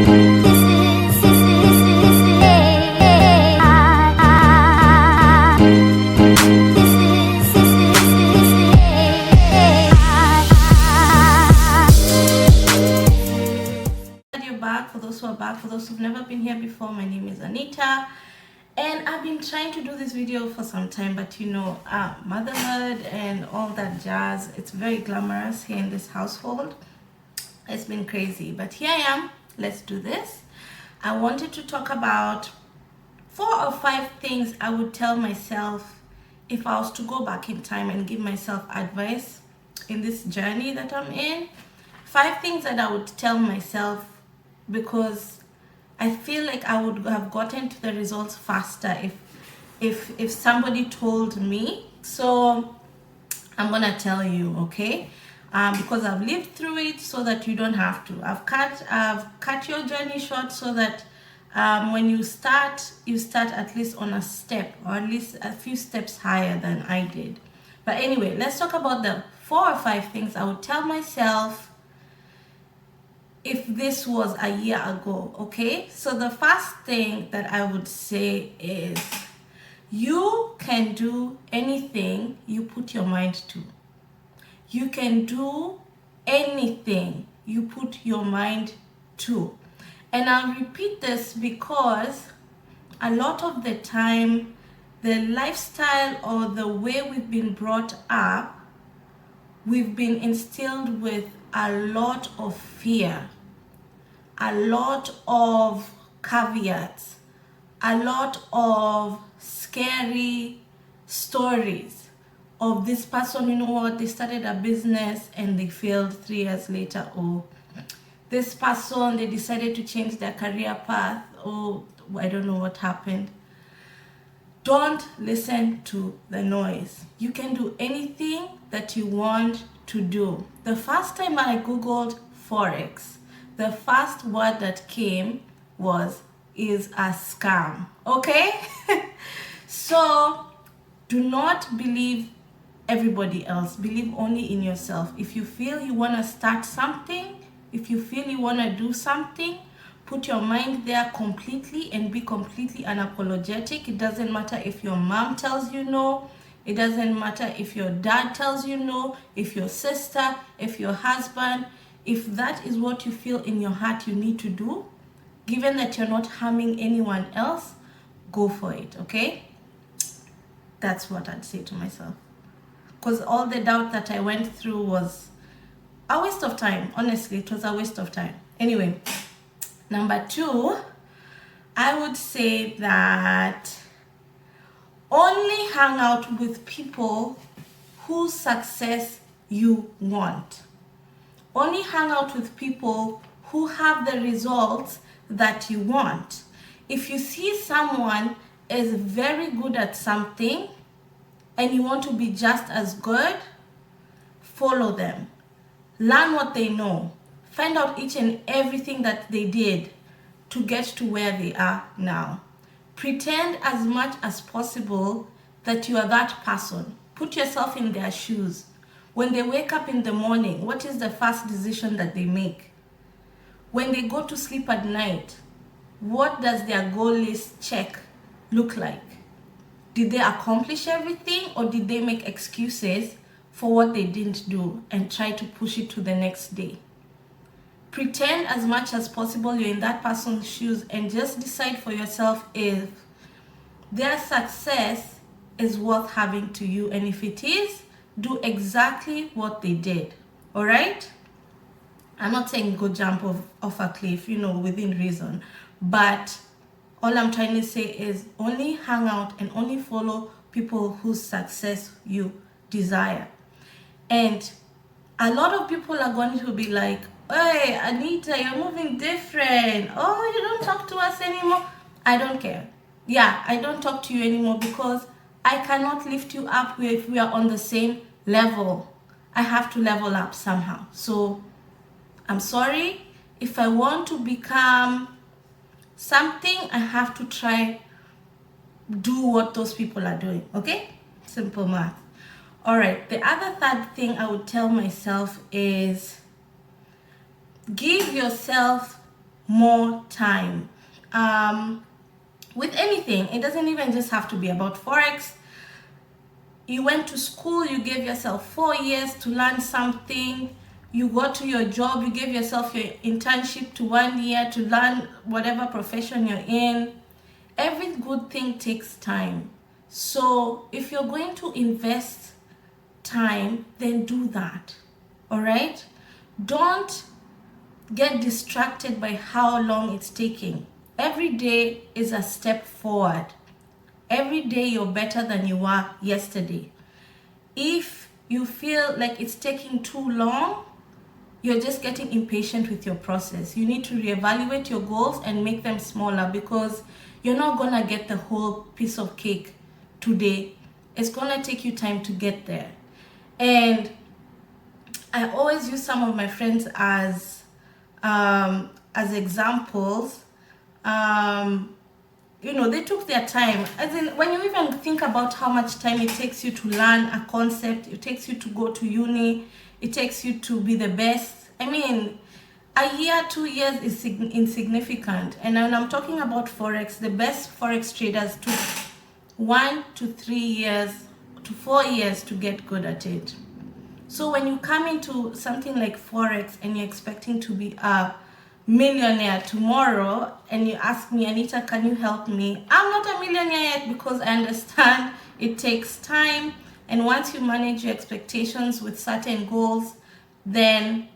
For those who've never been here before, my name is Anita, and I've been trying to do this video for some time, but you know, motherhood and all that jazz, it's very glamorous here in this household. It's been crazy, but here I am. Let's do this. I wanted to talk about 4 or 5 things I would tell myself if I was to go back in time and give myself advice in this journey that I'm in. 5 things that I would tell myself, because I feel like I would have gotten to the results faster if somebody told me. So I'm gonna tell you, okay? Because I've lived through it, so that you don't have to. I've cut your journey short, so that when you start at least on a step, or at least a few steps higher than I did. But anyway, let's talk about the 4 or 5 things I would tell myself if this was a year ago. Okay, so the first thing that I would say is, you can do anything you put your mind to. You can do anything you put your mind to. And I'll repeat this because a lot of the time, the lifestyle or the way we've been brought up, we've been instilled with a lot of fear, a lot of caveats, a lot of scary stories of this person, you know what, they started a business and they failed 3 years later, or this person, they decided to change their career path, or I don't know what happened. Don't listen to the noise. You can do anything that you want to do. The first time I googled Forex, the first word that came is a scam. Okay? So do not believe everybody else. Believe only in yourself. If you feel you want to start something, if you feel you want to do something, put your mind there completely and be completely unapologetic. It doesn't matter if your mom tells you no. It doesn't matter if your dad tells you no, if your sister, if your husband. If that is what you feel in your heart you need to do, given that you're not harming anyone else, go for it, okay? That's what I'd say to myself. Because all the doubt that I went through was a waste of time. Honestly, it was a waste of time. Anyway, number 2, I would say that only hang out with people whose success you want. Only hang out with people who have the results that you want. If you see someone is very good at something and you want to be just as good, follow them. Learn what they know. Find out each and everything that they did to get to where they are now. Pretend as much as possible that you are that person. Put yourself in their shoes. When they wake up in the morning, what is the first decision that they make? When they go to sleep at night, what does their goal list check look like? Did they accomplish everything, or did they make excuses for what they didn't do and try to push it to the next day? Pretend as much as possible you're in that person's shoes and just decide for yourself if their success is worth having to you, and if it is, do exactly what they did. All right? I'm not saying go jump off a cliff, you know, within reason. But all I'm trying to say is only hang out and only follow people whose success you desire. And a lot of people are going to be like, hey, Anita, you're moving different. Oh, you don't talk to us anymore. I don't care. Yeah, I don't talk to you anymore because I cannot lift you up if we are on the same level. I have to level up somehow. So I'm sorry. If I want to become something, I have to try do what those people are doing. Okay? Simple math. All right. The other third thing I would tell myself is give yourself more time. With anything, it doesn't even just have to be about Forex. You went to school, you gave yourself 4 years to learn something. You got to your job, you gave yourself your internship to 1 year to learn whatever profession you're in. Every good thing takes time. So if you're going to invest time, then do that. All right? Don't get distracted by how long it's taking. Every day is a step forward. Every day you're better than you were yesterday. If you feel like it's taking too long, you're just getting impatient with your process. You need to reevaluate your goals and make them smaller, because you're not gonna get the whole piece of cake today. It's gonna take you time to get there. And I always use some of my friends as examples. You know, they took their time. As in, when you even think about how much time it takes you to learn a concept, it takes you to go to uni, it takes you to be the best. I mean, a year, 2 years is insignificant. And when I'm talking about Forex, the best Forex traders took 1 to 3 years to 4 years to get good at it. So when you come into something like Forex and you're expecting to be a millionaire tomorrow, and you ask me, Anita, can you help me? I'm not a millionaire yet, because I understand it takes time. And once you manage your expectations with certain goals, then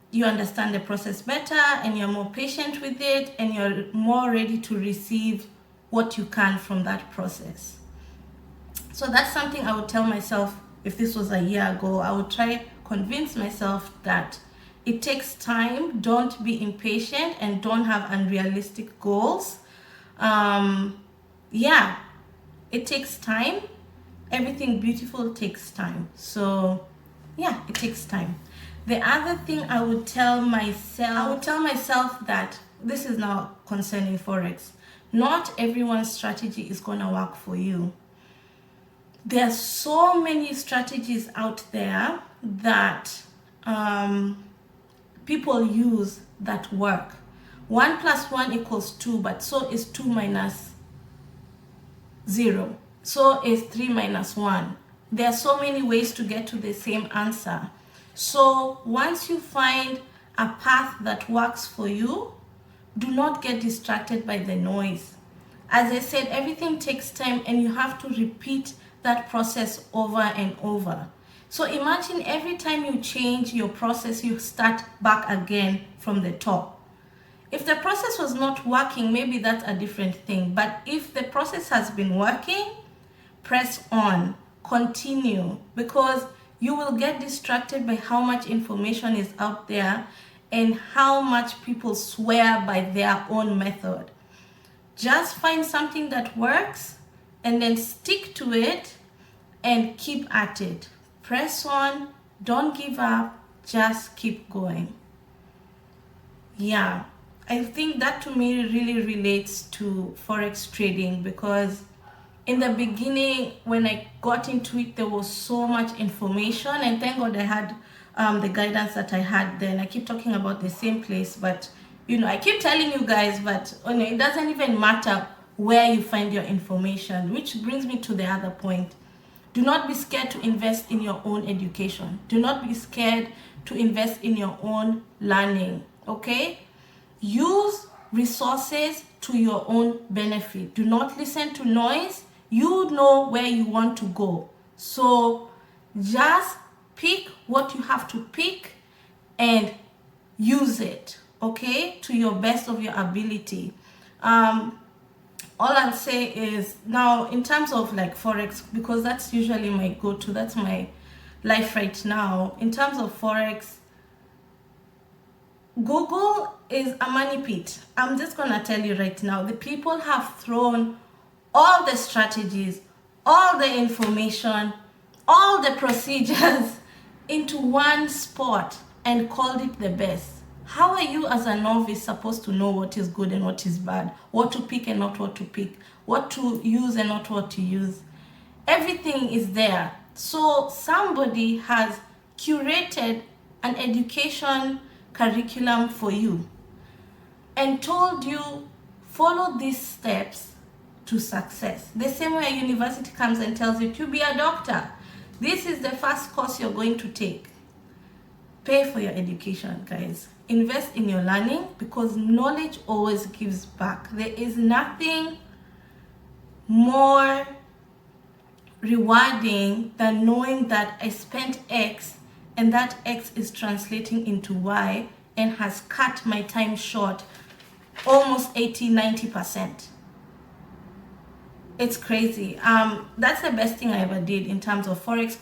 you understand the process better, and you're more patient with it, and you're more ready to receive what you can from that process. So that's something I would tell myself. If this was a year ago, I would try convince myself that it takes time. Don't be impatient, and don't have unrealistic goals. Yeah, it takes time. Everything beautiful takes time. So yeah, it takes time. The other thing I would tell myself that this is now concerning Forex. Not everyone's strategy is gonna work for you. There are so many strategies out there that people use that work. 1 + 1 = 2, but so is 2 - 0. So is 3 - 1. There are so many ways to get to the same answer. So once you find a path that works for you, do not get distracted by the noise. As I said, everything takes time, and you have to repeat that process over and over. So imagine every time you change your process, you start back again from the top. If the process was not working, maybe that's a different thing. But if the process has been working, press on, continue, because you will get distracted by how much information is out there and how much people swear by their own method. Just find something that works and then stick to it and keep at it. Press on, don't give up, just keep going. Yeah, I think that to me really relates to Forex trading, because in the beginning, when I got into it, there was so much information, and thank God I had the guidance that I had then. I keep talking about the same place, but you know, I keep telling you guys, but it doesn't even matter where you find your information, which brings me to the other point. Do not be scared to invest in your own education. Do not be scared to invest in your own learning, okay? Use resources to your own benefit. Do not listen to noise. You know where you want to go. So just pick what you have to pick and use it, okay, to your best of your ability. All I'll say is, now in terms of like Forex, because that's usually my go-to, that's my life right now. In terms of Forex, Google is a money pit. I'm just gonna tell you right now, the people have thrown all the strategies, all the information, all the procedures into one spot and called it the best. How are you as a novice supposed to know what is good and what is bad, what to pick and not what to pick, what to use and not what to use? Everything is there. So somebody has curated an education curriculum for you. and told you, follow these steps to success. The same way a university comes and tells you to be a doctor. This is the first course you're going to take. Pay for your education, guys. Invest in your learning, because knowledge always gives back. There is nothing more rewarding than knowing that I spent X and that X is translating into Y and has cut my time short almost 80-90%. It's crazy. That's the best thing I ever did in terms of Forex,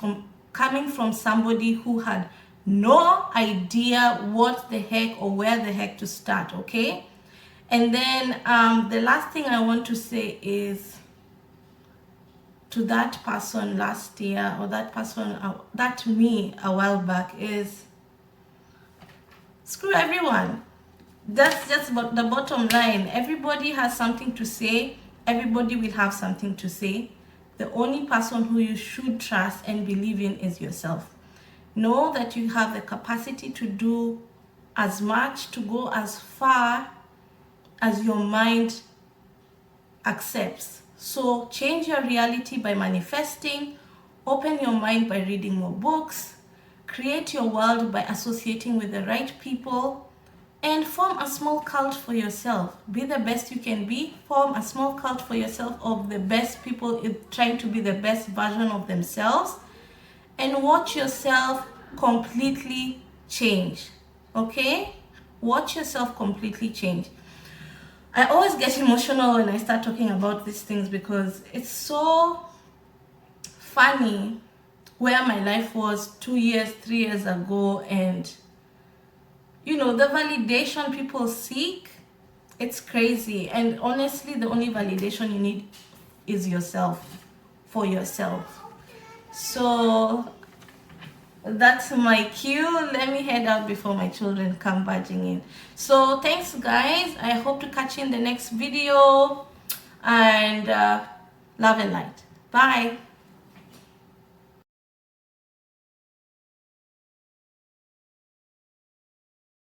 coming from somebody who had no idea what the heck or where the heck to start. Okay, and then the last thing I want to say is to that person last year, or that person, that me a while back, is screw everyone. That's just the bottom line. Everybody has something to say. Everybody will have something to say. The only person who you should trust and believe in is yourself. Know that you have the capacity to do as much, to go as far as your mind accepts. So change your reality by manifesting, open your mind by reading more books, create your world by associating with the right people, and form a small cult for yourself. Be the best you can be. Form a small cult for yourself of the best people trying to be the best version of themselves, and watch yourself completely change. Okay? Watch yourself completely change. I always get emotional when I start talking about these things, because it's so funny where my life was 2 years, 3 years ago, and you know, the validation people seek, it's crazy. And honestly, the only validation you need is yourself, for yourself. So that's my cue. Let me head out before my children come barging in. So thanks, guys. I hope to catch you in the next video, and love and light. Bye.